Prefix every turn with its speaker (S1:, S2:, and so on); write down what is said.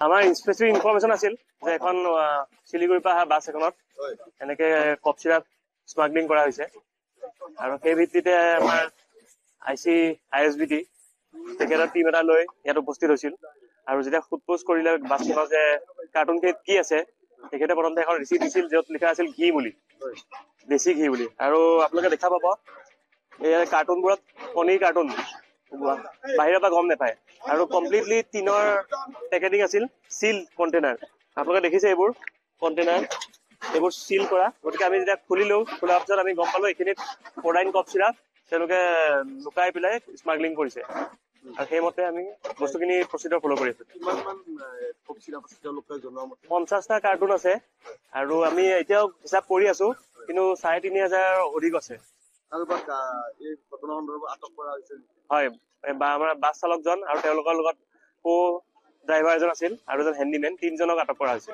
S1: আমাৰ specific information আছিল যে এখন শিলিগুৰিৰ পৰা অহা বাছ এখনত এনেকে কফ চিৰাপ স্মাগলিং কৰা হৈছে আৰু সেই ভিত্তিতে আমাৰ ISBT তেখেতৰ টিম এটা লৈ ইয়াত উপস্থিত হৈছিল আৰু যেতিয়া সোধপোছ কৰিলে বাছখনৰ যে কাৰ্টুনকেইট কি আছে তেখেতে প্ৰথমতে এখন ৰিচিপ্ট দিছিল য'ত লিখা আছিল ঘি বুলি, দেশী ঘি বুলি। আৰু আপোনালোকে দেখা পাব এই কাৰ্টুনবোৰত পনীৰ কাৰ্টুন বাহিৰৰ পৰা গম নাপায় আৰু কমপ্লিটলি টিনৰ পেকেটিং আছিল, চিল কণ্টেইনাৰ। আপোনালোকে দেখিছে এইবোৰ কণ্টেইনাৰ, এইবোৰ চিল কৰা। গতিকে আমি যেতিয়া খুলিলো, খোলাৰ পিছত আমি গম পালো এইখিনিত প্ৰ'ডাইন কফ চিৰাপ তেওঁলোকে লুকাই পেলাই স্মাগলিং কৰিছে আৰু সেইমতে আমি বস্তুখিনি প্ৰচিডৰ ফ'ল' কৰি আছো। 50টা কাৰ্টুন আছে আৰু আমি এতিয়াও হিচাপ কৰি আছো, কিন্তু 3,500 অধিক আছে। হয়, আমাৰ বাছ চালকজন আৰু তেওঁলোকৰ লগত কো ড্ৰাইভাৰ এজন আছিল আৰু এজন হেণ্ডিমেন, 3জনক আটক কৰা হৈছে।